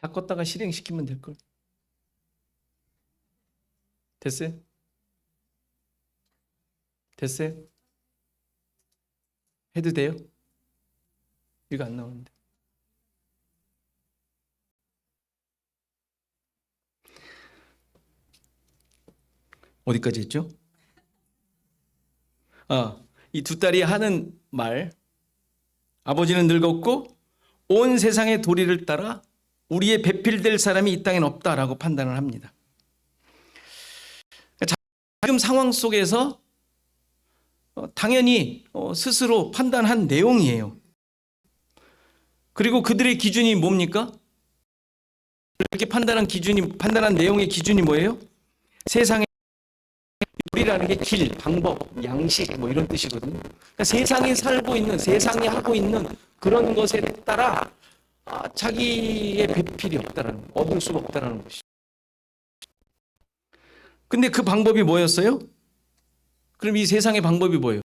다 껐다가 실행시키면 될걸. 됐어요? 됐어요? 해도 돼요? 이거 안 나오는데. 어디까지 했죠? 이 두 딸이 하는 말. 아버지는 늙었고 온 세상의 도리를 따라 우리의 배필될 사람이 이 땅엔 없다라고 판단을 합니다. 지금 상황 속에서 당연히 스스로 판단한 내용이에요. 그리고 그들의 기준이 뭡니까? 이렇게 판단한 내용의 기준이 뭐예요? 세상의 도리라는 게 길, 방법, 양식 뭐 이런 뜻이거든요. 그러니까 세상이 살고 있는, 세상이 하고 있는 그런 것에 따라 자기의 배필이 없다라는, 얻을 수가 없다라는 것이죠. 근데 그 방법이 뭐였어요? 그럼 이 세상의 방법이 뭐예요?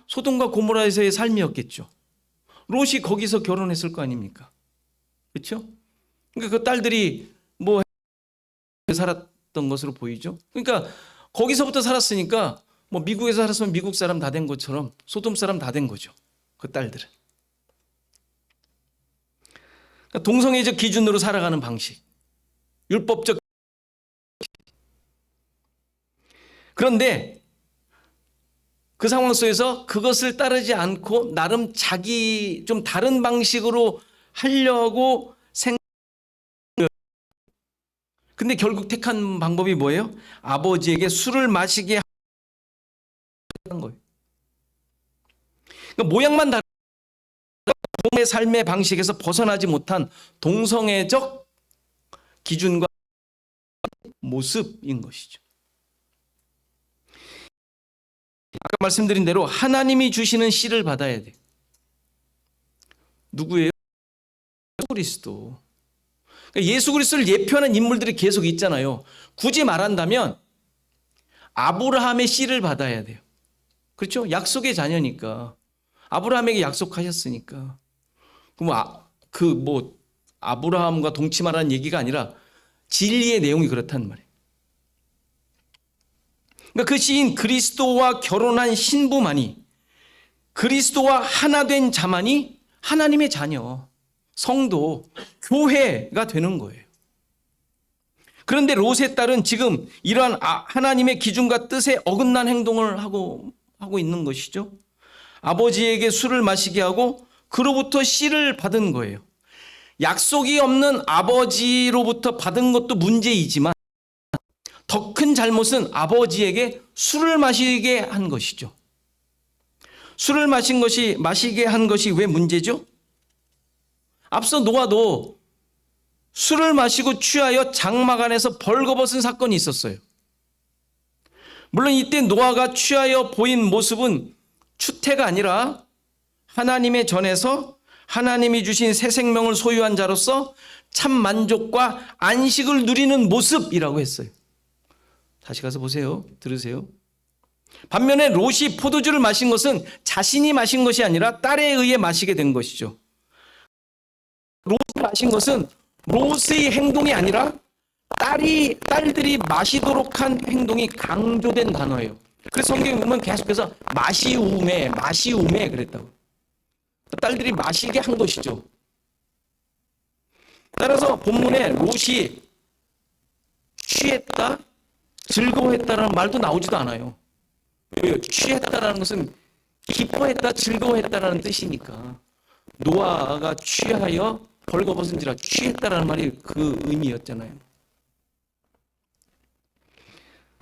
소돔과 고모라에서의 삶이었겠죠. 롯이 거기서 결혼했을 거 아닙니까? 그렇죠? 그러니까 그 딸들이 뭐 살았던 것으로 보이죠. 그러니까 거기서부터 살았으니까 뭐 미국에서 살았으면 미국 사람 다 된 것처럼 소돔 사람 다 된 거죠. 그 딸들은. 그러니까 동성애적 기준으로 살아가는 방식, 율법적. 그런데 그 상황 속에서 그것을 따르지 않고 나름 자기 좀 다른 방식으로 하려고 근데 결국 택한 방법이 뭐예요? 아버지에게 술을 마시게 한 거예요. 그러니까 모양만 다른 동의 삶의 방식에서 벗어나지 못한 동성애적 기준과 모습인 것이죠. 아까 말씀드린 대로 하나님이 주시는 씨를 받아야 돼. 누구예요? 예수 그리스도. 그러니까 예수 그리스도를 예표하는 인물들이 계속 있잖아요. 굳이 말한다면 아브라함의 씨를 받아야 돼요. 그렇죠? 약속의 자녀니까. 아브라함에게 약속하셨으니까. 그럼 아브라함과 동침하라는 얘기가 아니라 진리의 내용이 그렇단 말이에요. 그러니까 그 시인 그리스도와 결혼한 신부만이, 그리스도와 하나 된 자만이 하나님의 자녀, 성도, 교회가 되는 거예요. 그런데 롯의 딸은 지금 이러한 하나님의 기준과 뜻에 어긋난 행동을 하고 있는 것이죠. 아버지에게 술을 마시게 하고 그로부터 씨를 받은 거예요. 약속이 없는 아버지로부터 받은 것도 문제이지만 더 큰 잘못은 아버지에게 술을 마시게 한 것이죠. 술을 마시게 한 것이 왜 문제죠? 앞서 노아도 술을 마시고 취하여 장막 안에서 벌거벗은 사건이 있었어요. 물론 이때 노아가 취하여 보인 모습은 추태가 아니라 하나님의 전에서 하나님이 주신 새 생명을 소유한 자로서 참 만족과 안식을 누리는 모습이라고 했어요. 다시 가서 보세요. 들으세요. 반면에 롯이 포도주를 마신 것은 자신이 마신 것이 아니라 딸에 의해 마시게 된 것이죠. 롯이 마신 것은 롯의 행동이 아니라 딸들이 마시도록 한 행동이 강조된 단어예요. 그래서 성경에 보면 계속해서 마시우메 그랬다고. 딸들이 마시게 한 것이죠. 따라서 본문에 롯이 취했다, 즐거워했다라는 말도 나오지도 않아요. 취했다라는 것은 기뻐했다, 즐거워했다라는 뜻이니까. 노아가 취하여 벌거벗은지라 취했다라는 말이 그 의미였잖아요.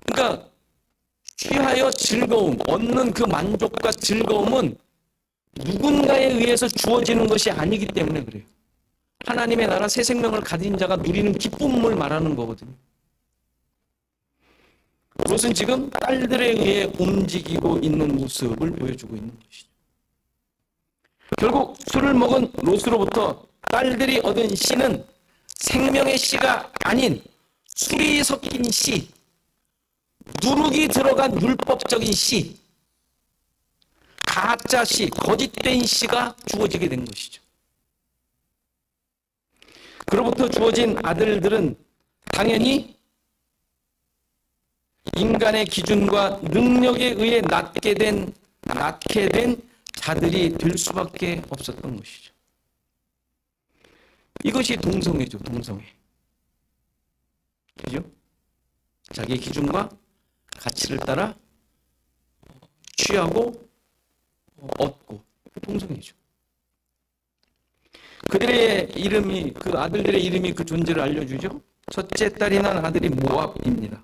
그러니까 취하여 즐거움, 얻는 그 만족과 즐거움은 누군가에 의해서 주어지는 것이 아니기 때문에 그래요. 하나님의 나라 새 생명을 가진 자가 누리는 기쁨을 말하는 거거든요. 롯은 지금 딸들에 의해 움직이고 있는 모습을 보여주고 있는 것이죠. 결국 술을 먹은 롯으로부터 딸들이 얻은 씨는 생명의 씨가 아닌 술이 섞인 씨, 누룩이 들어간 율법적인 씨, 가짜 씨, 거짓된 씨가 주어지게 된 것이죠. 그로부터 주어진 아들들은 당연히 인간의 기준과 능력에 의해 낳게 된 자들이 될 수밖에 없었던 것이죠. 이것이 동성애죠, 동성애. 그죠? 자기의 기준과 가치를 따라 취하고 얻고, 동성애죠. 그들의 이름이, 그 아들들의 이름이 그 존재를 알려주죠. 첫째 딸이 난 아들이 모압입니다.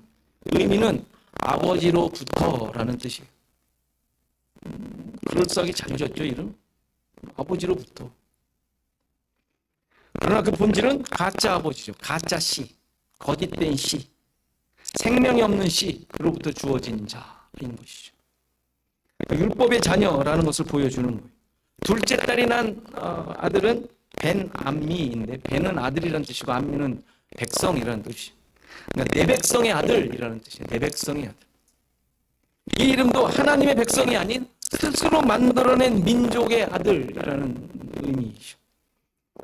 의미는 아버지로부터라는 뜻이에요. 그럴싸하게 잘 지었죠, 이름? 아버지로부터. 그러나 그 본질은 가짜 아버지죠. 가짜 씨, 거짓된 씨, 생명이 없는 씨로부터 주어진 자인 것이죠. 율법의 자녀라는 것을 보여주는 거예요. 둘째 딸이 난 아들은 벤암미인데, 벤은 아들이라는 뜻이고 암미는 백성이라는 뜻이에요. 그러니까 내 백성의 아들이라는 뜻이에요. 내 백성의 아들. 이 이름도 하나님의 백성이 아닌 스스로 만들어낸 민족의 아들이라는 의미이죠.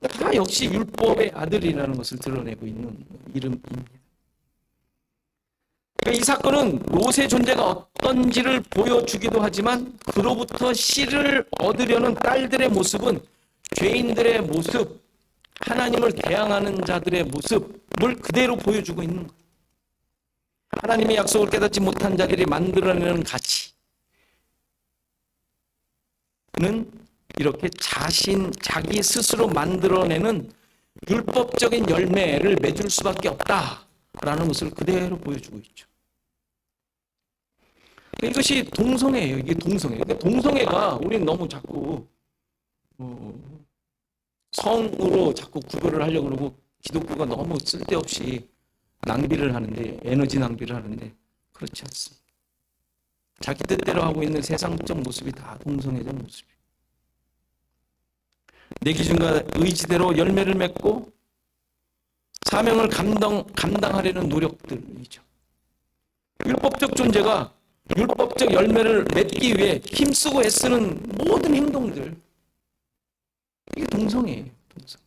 다 역시 율법의 아들이라는 것을 드러내고 있는 이름입니다. 그러니까 이 사건은 롯의 존재가 어떤지를 보여주기도 하지만 그로부터 씨를 얻으려는 딸들의 모습은 죄인들의 모습, 하나님을 대항하는 자들의 모습을 그대로 보여주고 있는 거예요. 하나님의 약속을 깨닫지 못한 자들이 만들어내는 가치는 이렇게 자기 스스로 만들어내는 율법적인 열매를 맺을 수밖에 없다라는 것을 그대로 보여주고 있죠. 이것이 동성애예요. 이게 동성애. 동성애가 우리는 너무 자꾸 성으로 자꾸 구별을 하려고 그러고 기독교가 너무 쓸데없이 낭비를 하는데, 에너지 낭비를 하는데 그렇지 않습니다. 자기 뜻대로 하고 있는 세상적 모습이 다 동성애적 모습이에요. 내 기준과 의지대로 열매를 맺고 사명을 감당하려는 노력들이죠. 율법적 존재가 율법적 열매를 맺기 위해 힘쓰고 애쓰는 모든 행동들, 이게 동성애예요. 동성.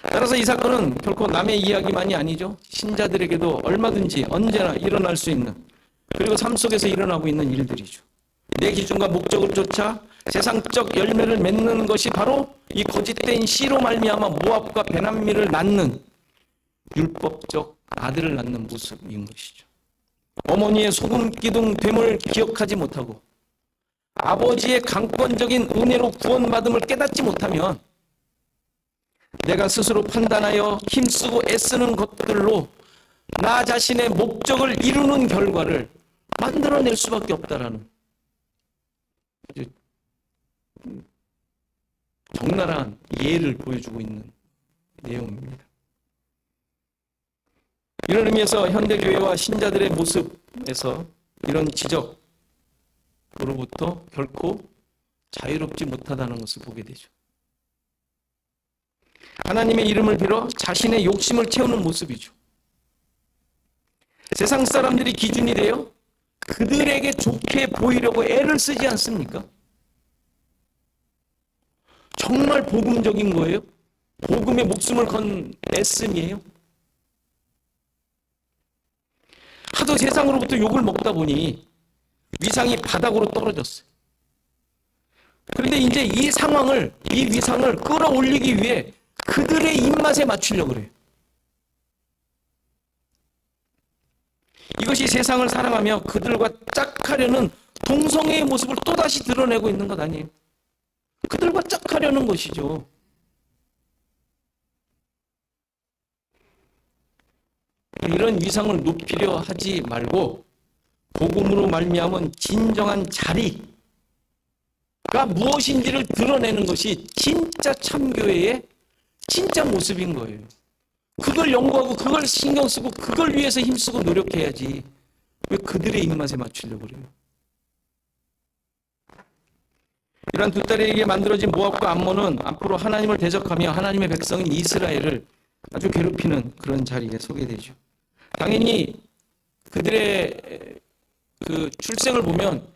따라서 이 사건은 결코 남의 이야기만이 아니죠. 신자들에게도 얼마든지 언제나 일어날 수 있는, 그리고 삶 속에서 일어나고 있는 일들이죠. 내 기준과 목적을 쫓아 세상적 열매를 맺는 것이 바로 이 거짓된 씨로 말미암아 모압과 베남미를 낳는 율법적 아들을 낳는 모습인 것이죠. 어머니의 소금 기둥 됨을 기억하지 못하고 아버지의 강권적인 은혜로 구원받음을 깨닫지 못하면 내가 스스로 판단하여 힘쓰고 애쓰는 것들로 나 자신의 목적을 이루는 결과를 만들어낼 수밖에 없다라는 적나라한 예를 보여주고 있는 내용입니다. 이런 의미에서 현대교회와 신자들의 모습에서 이런 지적으로부터 결코 자유롭지 못하다는 것을 보게 되죠. 하나님의 이름을 빌어 자신의 욕심을 채우는 모습이죠. 세상 사람들이 기준이 되어 그들에게 좋게 보이려고 애를 쓰지 않습니까? 정말 복음적인 거예요? 복음에 목숨을 건 애씀이에요? 하도 세상으로부터 욕을 먹다 보니 위상이 바닥으로 떨어졌어요. 그런데 이제 이 상황을, 이 위상을 끌어올리기 위해 그들의 입맛에 맞추려고 그래요. 이것이 세상을 사랑하며 그들과 짝하려는 동성애의 모습을 또다시 드러내고 있는 것 아니에요? 그들과 짝하려는 것이죠. 이런 위상을 높이려 하지 말고 복음으로 말미암은 진정한 자리가 무엇인지를 드러내는 것이 진짜 참교회의 진짜 모습인 거예요. 그걸 연구하고 그걸 신경 쓰고 그걸 위해서 힘쓰고 노력해야지 왜 그들의 입맛에 맞추려고 그래요? 이러한 두 딸에게 만들어진 모압과 암몬은 앞으로 하나님을 대적하며 하나님의 백성인 이스라엘을 아주 괴롭히는 그런 자리에 서게 되죠. 당연히 그들의 그 출생을 보면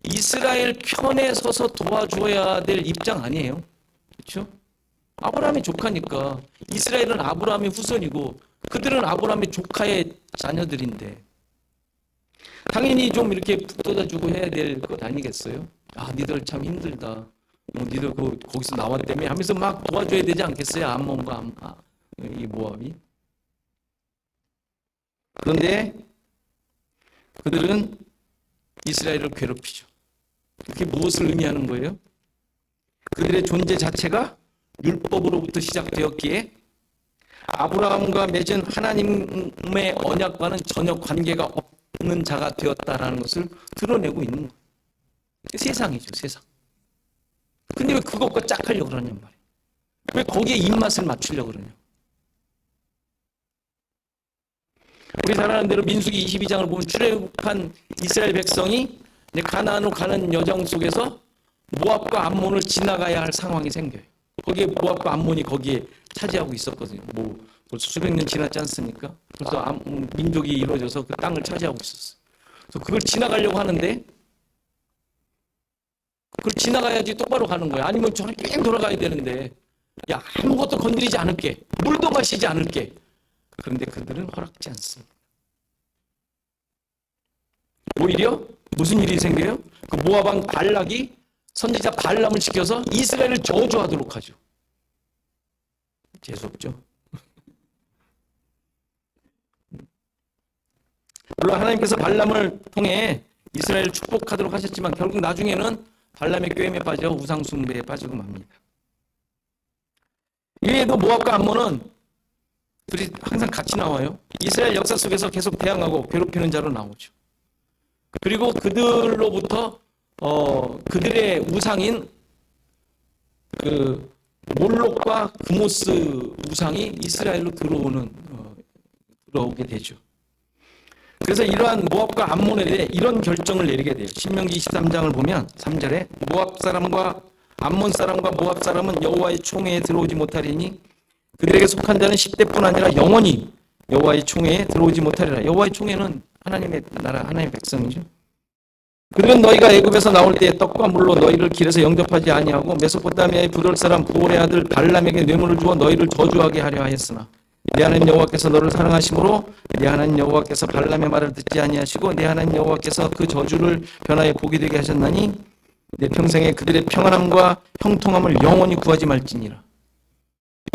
이스라엘 편에 서서 도와줘야 될 입장 아니에요. 그렇죠? 아브라함의 조카니까. 이스라엘은 아브라함의 후손이고 그들은 아브라함의 조카의 자녀들인데 당연히 좀 이렇게 북돋아주고 해야 될 것 아니겠어요? 아, 니들 참 힘들다. 니들 거기서 나왔다며 하면서 막 도와줘야 되지 않겠어요? 암몬과 이 모압이. 그런데 그들은 이스라엘을 괴롭히죠. 그게 무엇을 의미하는 거예요? 그들의 존재 자체가 율법으로부터 시작되었기에 아브라함과 맺은 하나님의 언약과는 전혀 관계가 없는 자가 되었다라는 것을 드러내고 있는 거예요. 세상이죠, 세상. 근데 왜 그것과 짝하려고 그러냔 말이에요. 왜 거기에 입맛을 맞추려고 그러냐. 우리 잘 아는 대로 민수기 22장을 보면 출애굽한 이스라엘 백성이 가나안으로 가는 여정 속에서 모압과 암몬을 지나가야 할 상황이 생겨요. 거기에 모압과 암몬이 거기에 차지하고 있었거든요. 벌써 수백 년 지났지 않습니까? 벌써 민족이 이루어져서 그 땅을 차지하고 있었어요. 그래서 그걸 지나가려고 하는데 그걸 지나가야지 똑바로 가는 거야. 아니면 저는 뺑 돌아가야 되는데 야, 아무것도 건드리지 않을게. 물도 마시지 않을게. 그런데 그들은 허락지 않습니다. 오히려 무슨 일이 생겨요? 그 모압 왕 발락이 선지자 발람을 시켜서 이스라엘을 저주하도록 하죠. 재수없죠. 물론 하나님께서 발람을 통해 이스라엘을 축복하도록 하셨지만 결국 나중에는 발람의 꾀임에 빠져 우상 숭배에 빠지고 맙니다. 이외에도 모압과 암몬은 둘이 항상 같이 나와요. 이스라엘 역사 속에서 계속 대항하고 괴롭히는 자로 나오죠. 그리고 그들로부터 그들의 우상인 그 몰록과 그모스 우상이 이스라엘로 들어오게 되죠. 그래서 이러한 모압과 암몬에 대해 이런 결정을 내리게 돼요. 신명기 23장을 보면 3절에 모압 사람과 암몬 사람과 모압 사람은 여호와의 총회에 들어오지 못하리니 그들에게 속한 자는 10대뿐 아니라 영원히 여호와의 총회에 들어오지 못하리라. 여호와의 총회는 하나님의 나라, 하나님의 백성이죠. 그들은 너희가 애굽에서 나올 때에 떡과 물로 너희를 길에서 영접하지 아니하고 메소포타미아의 부돌 사람 부올의 아들 발람에게 뇌물을 주어 너희를 저주하게 하려 하였으나 내 하나님 여호와께서 너를 사랑하심으로 내 하나님 여호와께서 발람의 말을 듣지 아니하시고 내 하나님 여호와께서 그 저주를 변하여 복이 되게 하셨나니 내 평생에 그들의 평안함과 형통함을 영원히 구하지 말지니라.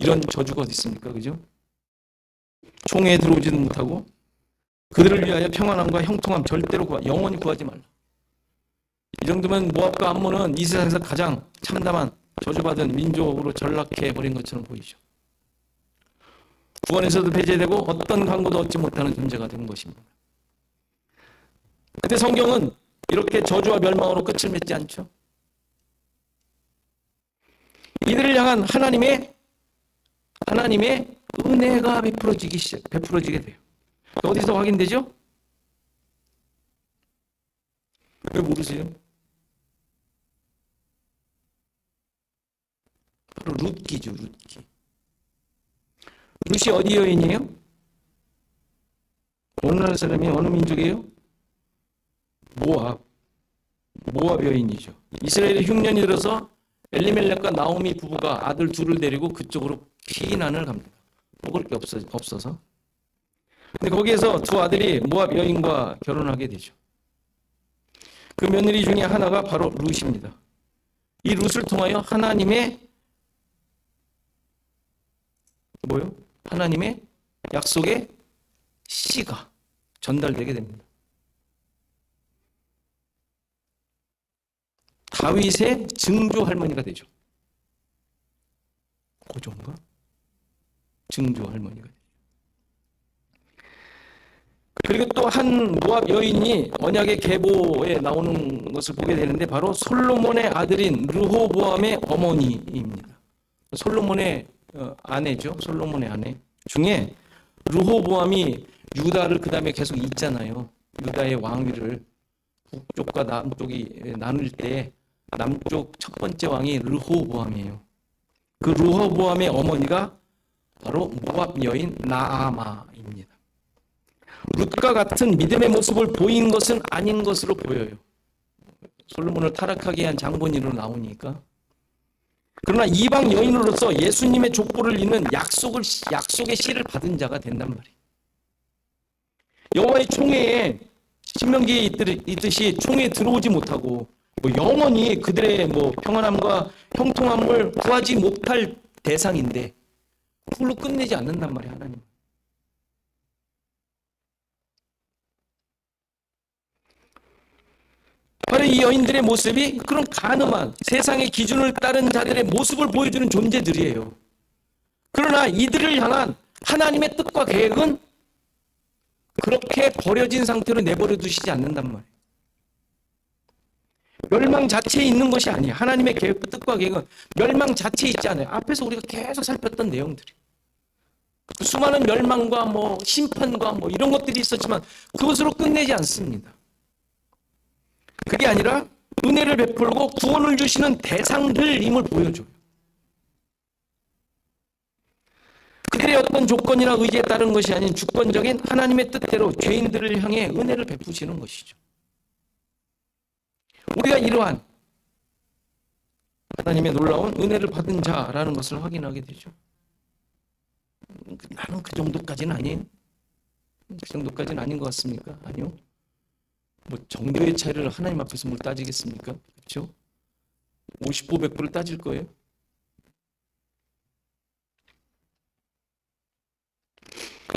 이런 저주가 어디 있습니까? 그죠? 총회에 들어오지도 못하고 그들을 위하여 평안함과 형통함 절대로 영원히 구하지 말라. 이 정도면 모압과 암몬은 이 세상에서 가장 참담한 저주받은 민족으로 전락해버린 것처럼 보이죠. 구원에서도 배제되고 어떤 광고도 얻지 못하는 존재가 된 것입니다. 그때 성경은 이렇게 저주와 멸망으로 끝을 맺지 않죠. 이들을 향한 하나님의 은혜가 베풀어지게 돼요. 어디서 확인되죠? 왜 모르세요? 바로 룻기죠, 룻기. 룻이 어디 여인이에요? 어느 나라 사람이 어느 민족이에요? 모압 여인이죠. 이스라엘의 흉년이 들어서 엘리멜렉과 나오미 부부가 아들 둘을 데리고 그쪽으로 피난을 갑니다. 먹을 게 없어서. 근데 거기에서 두 아들이 모압 여인과 결혼하게 되죠. 그 며느리 중에 하나가 바로 룻입니다. 이 룻을 통하여 하나님의 약속의 씨가 전달되게 됩니다. 다윗의 증조 할머니가 되죠. 고종가? 증조 할머니가 되죠. 그리고 또 한 모압 여인이 언약의 계보에 나오는 것을 보게 되는데 바로 솔로몬의 아들인 르호보암의 어머니입니다. 솔로몬의 아내죠. 솔로몬의 아내 중에 르호보암이 유다를 그 다음에 계속 잇잖아요. 유다의 왕위를 북쪽과 남쪽이 나눌 때 남쪽 첫 번째 왕이 르호보암이에요. 그 르호보암의 어머니가 바로 모압 여인 나아마입니다. 룻과 같은 믿음의 모습을 보인 것은 아닌 것으로 보여요. 솔로몬을 타락하게 한 장본인으로 나오니까. 그러나 이방 여인으로서 예수님의 족보를 잇는 약속의 씨를 받은 자가 된단 말이에요. 여호와의 총회에 신명기에 있듯이 총회에 들어오지 못하고 영원히 그들의 평안함과 형통함을 구하지 못할 대상인데 그걸로 끝내지 않는단 말이에요, 하나님. 바로 이 여인들의 모습이 그런 간음한 세상의 기준을 따른 자들의 모습을 보여주는 존재들이에요. 그러나 이들을 향한 하나님의 뜻과 계획은 그렇게 버려진 상태로 내버려 두시지 않는단 말이에요. 멸망 자체에 있는 것이 아니에요. 하나님의 계획, 뜻과 계획은 멸망 자체에 있지 않아요. 앞에서 우리가 계속 살폈던 내용들이. 수많은 멸망과 심판과 이런 것들이 있었지만 그것으로 끝내지 않습니다. 그게 아니라 은혜를 베풀고 구원을 주시는 대상들임을 보여줘요. 그들의 어떤 조건이나 의지에 따른 것이 아닌 주권적인 하나님의 뜻대로 죄인들을 향해 은혜를 베푸시는 것이죠. 우리가 이러한 하나님의 놀라운 은혜를 받은 자라는 것을 확인하게 되죠. 나는 그 정도까지는 아니에요. 그 정도까지는 아닌 것 같습니까? 아니요. 정도의 차이를 하나님 앞에서 뭘 따지겠습니까? 그렇죠? 50보 100보를 따질 거예요.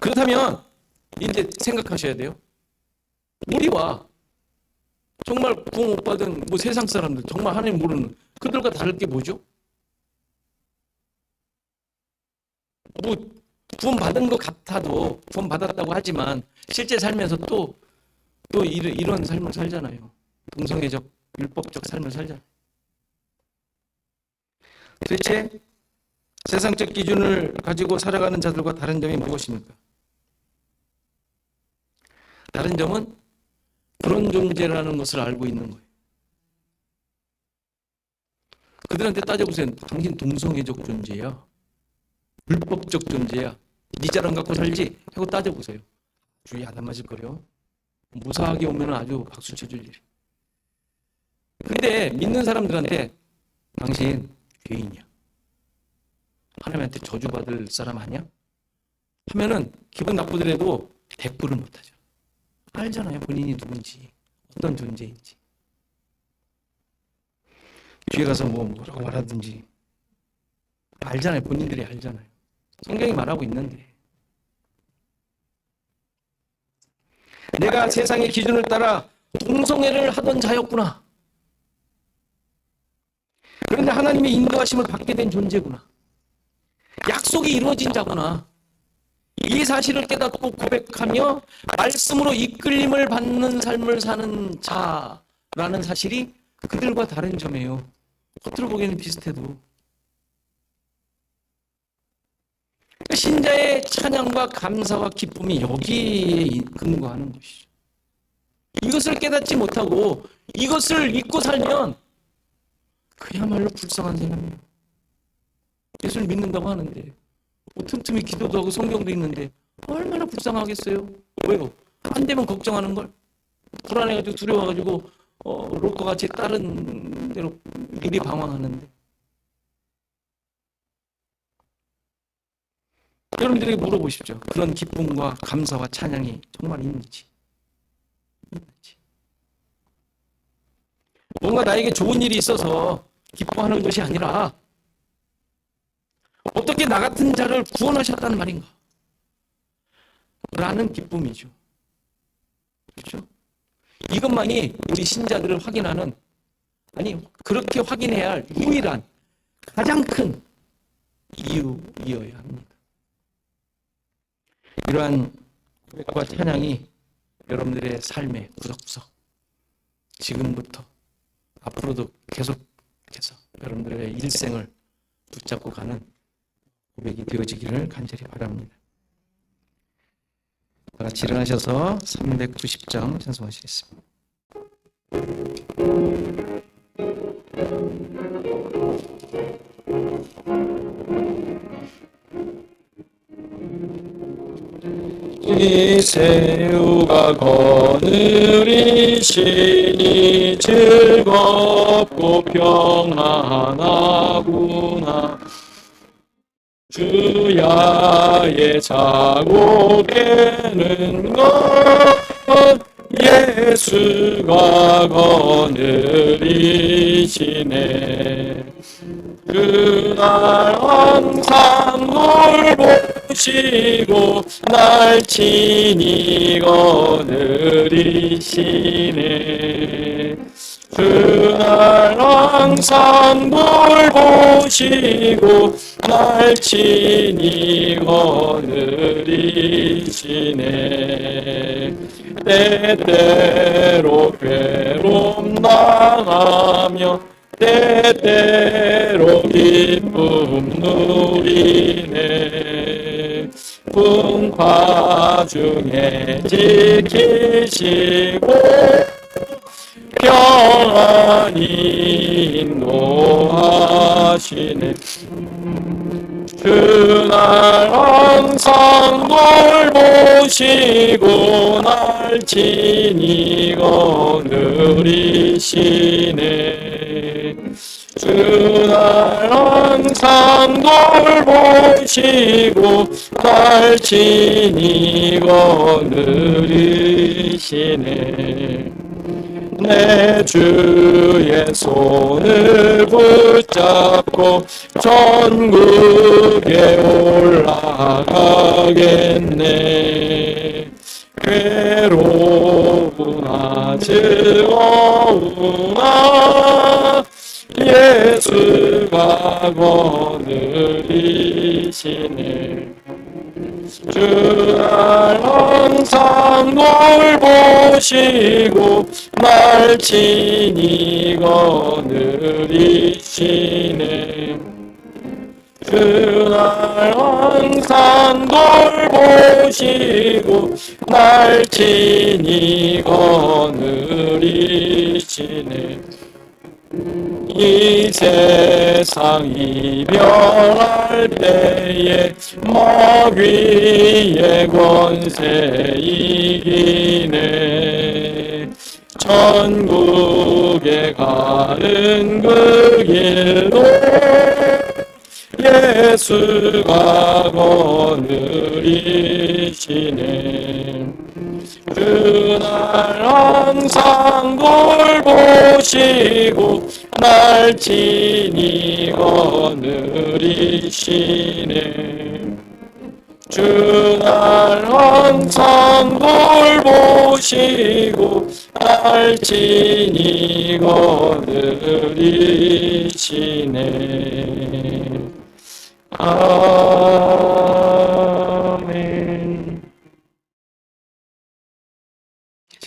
그렇다면 이제 생각하셔야 돼요. 우리와 정말 구원 못 받은 세상 사람들, 정말 하나님 모르는 그들과 다를 게 뭐죠? 구원 받은 것 같아도 구원 받았다고 하지만 실제 살면서 또 이런 삶을 살잖아요. 동성애적, 율법적 삶을 살잖아요. 도대체 세상적 기준을 가지고 살아가는 자들과 다른 점이 무엇입니까? 다른 점은 그런 존재라는 것을 알고 있는 거예요. 그들한테 따져보세요. 당신 동성애적 존재야. 율법적 존재야. 네 자랑 갖고 살지? 하고 따져보세요. 주의 안 맞을 거래요. 무사하게 오면 아주 박수 쳐줄 일이. 근데 믿는 사람들한테 당신 죄인이야. 하나님한테 저주받을 사람 아니야? 하면은 기분 나쁘더라도 대꾸를 못하죠. 알잖아요. 본인이 누군지, 어떤 존재인지. 뒤에 가서 뭐라고 말하든지 알잖아요. 본인들이 알잖아요. 성경이 말하고 있는데 내가 세상의 기준을 따라 동성애를 하던 자였구나. 그런데 하나님의 인도하심을 받게 된 존재구나. 약속이 이루어진 자구나. 이 사실을 깨닫고 고백하며 말씀으로 이끌림을 받는 삶을 사는 자라는 사실이 그들과 다른 점이에요. 겉으로 보기에는 비슷해도. 신자의 찬양과 감사와 기쁨이 여기에 근거하는 것이죠. 이것을 깨닫지 못하고 이것을 잊고 살면 그야말로 불쌍한 사람이에요. 예수를 믿는다고 하는데 틈틈이 기도도 하고 성경도 읽는데 얼마나 불쌍하겠어요? 왜요? 안 되면 걱정하는 걸. 불안해가지고 두려워가지고 롯과 같이 다른 대로 미리 방황하는데. 여러분들에게 물어보십시오. 그런 기쁨과 감사와 찬양이 정말 있는지. 뭔가 나에게 좋은 일이 있어서 기뻐하는 것이 아니라 어떻게 나 같은 자를 구원하셨다는 말인가? 라는 기쁨이죠. 그렇죠? 이것만이 우리 신자들을 확인하는, 그렇게 확인해야 할 유일한 가장 큰 이유이어야 합니다. 이러한 고백과 찬양이 여러분들의 삶의 구석구석 지금부터 앞으로도 계속해서 여러분들의 일생을 붙잡고 가는 고백이 되어지기를 간절히 바랍니다. 다 같이 일어나셔서 390장 찬송하시겠습니다. 이 새우가 거느리시니 즐겁고 평안하구나. 주야의 자고개는 것 예수가 거느리시네. 그날 항상 널 보시고 날 친히 거느리시네. 그날 항상 널 보시고 날 친히 거느리시네. 때때로 괴로움 당하며 때때로 기쁨 누리네. 풍파 중에 지키시고 평안히 인도하시네. 그날 항상 널 보시고 날 친히 거느리시네. 그날 항상 널 보시고 날 친히 거느리시네. 내 주의 손을 붙잡고 천국에 올라가겠네. 괴로우나 즐거우나 예수가 거느리시네. 그날 항상 널 보시고 날 친히 거느리시네. 그날 항상 널 보시고 날 친히 거느리시네. 이 세상 이별할 때에 마귀의 권세 이기네. 천국에 가는 그 길로 예수가 거느리시네. 그날 항상 널 보시고 날 친히 거느리시네. 그날 항상 널 보시고 날 친히 거느리시네. 아멘.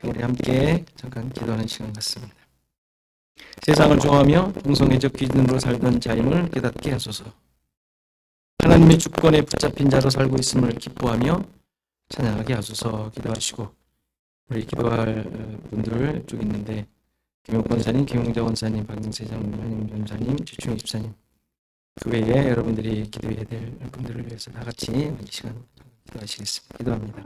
우리 함께 잠깐 기도하는 시간 같습니다. 세상을 좋아하며 동성애적 기준으로 살던 자임을 깨닫게 하소서. 하나님의 주권에 붙잡힌 자로 살고 있음을 기뻐하며 찬양하게 하소서. 기도하시고 우리 기도할 분들 쭉 있는데 김용 권사님, 김용자 원사님, 박영세 장로님, 전사님, 최충희 집사님 그 외에 여러분들이 기도해야 될 분들을 위해서 다 같이 이 시간 기도하시겠습니다. 기도합니다.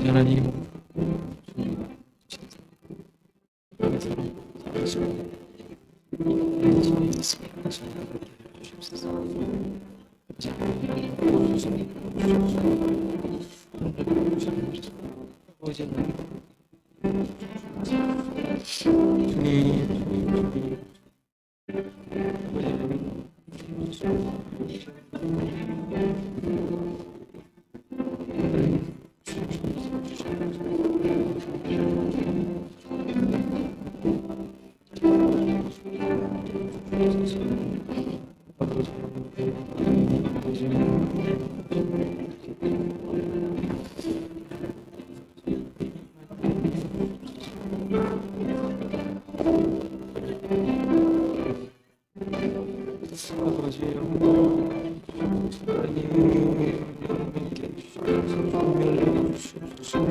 하나님 소멸해 주시옵소서.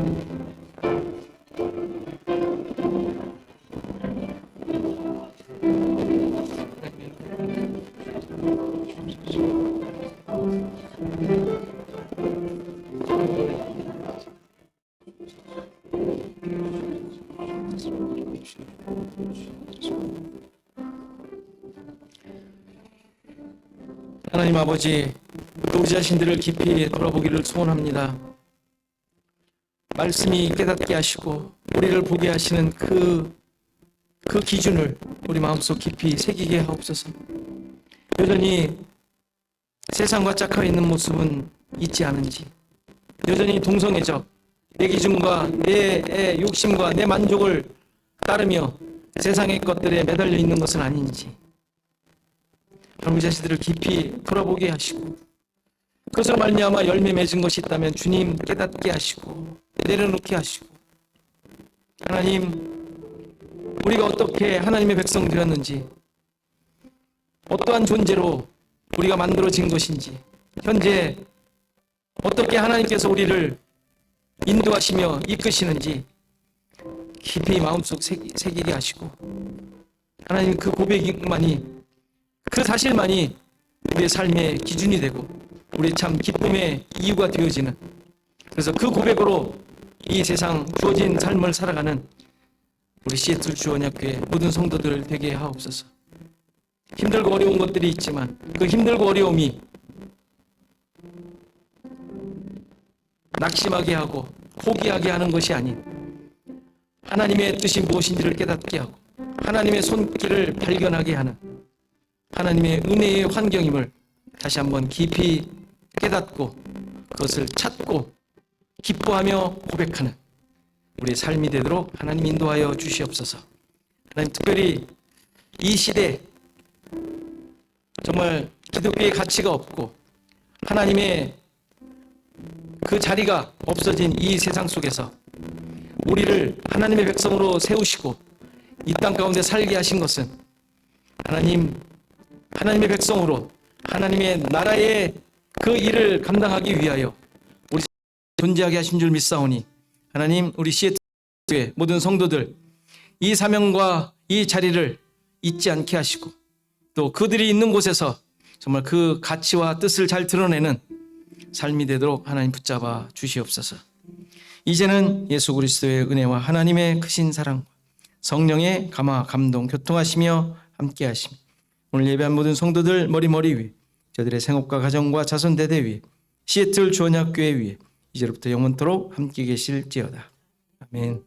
하나님 아버지, 우리 자신들을 깊이 돌아보기를 소원합니다. 말씀이 깨닫게 하시고 우리를 보게 하시는 그 기준을 우리 마음속 깊이 새기게 하옵소서. 여전히 세상과 짝하여 있는 모습은 있지 않은지, 여전히 동성애적 내 기준과 내 욕심과 내 만족을 따르며 세상의 것들에 매달려 있는 것은 아닌지, 우리 자신들을 깊이 돌아보게 하시고 그것으로 말미암아 열매 맺은 것이 있다면 주님 깨닫게 하시고 내려놓게 하시고, 하나님, 우리가 어떻게 하나님의 백성 되었는지, 어떠한 존재로 우리가 만들어진 것인지, 현재 어떻게 하나님께서 우리를 인도하시며 이끄시는지 깊이 마음속 새기게 하시고, 하나님, 그 고백만이, 그 사실만이 우리의 삶의 기준이 되고 우리 참 기쁨의 이유가 되어지는, 그래서 그 고백으로 이 세상 주어진 삶을 살아가는 우리 시애틀 주언약교회 모든 성도들 되게 하옵소서. 힘들고 어려운 것들이 있지만 그 힘들고 어려움이 낙심하게 하고 포기하게 하는 것이 아닌 하나님의 뜻이 무엇인지를 깨닫게 하고 하나님의 손길을 발견하게 하는 하나님의 은혜의 환경임을 다시 한번 깊이 깨닫고 그것을 찾고 기뻐하며 고백하는 우리의 삶이 되도록 하나님 인도하여 주시옵소서. 하나님, 특별히 이 시대 정말 기독교의 가치가 없고 하나님의 그 자리가 없어진 이 세상 속에서 우리를 하나님의 백성으로 세우시고 이 땅 가운데 살게 하신 것은 하나님의 백성으로 하나님의 나라의 그 일을 감당하기 위하여 우리 존재하게 하신 줄 믿사오니, 하나님, 우리 시애틀교회 모든 성도들 이 사명과 이 자리를 잊지 않게 하시고 또 그들이 있는 곳에서 정말 그 가치와 뜻을 잘 드러내는 삶이 되도록 하나님 붙잡아 주시옵소서. 이제는 예수 그리스도의 은혜와 하나님의 크신 사랑과 성령의 감화 감동 교통하시며 함께 하시며 오늘 예배한 모든 성도들 머리 위에, 저들의 생업과 가정과 자손 대대 위에, 시애틀 주언약교회 위에 이제로부터 영원토록 함께 계실지어다. 아멘.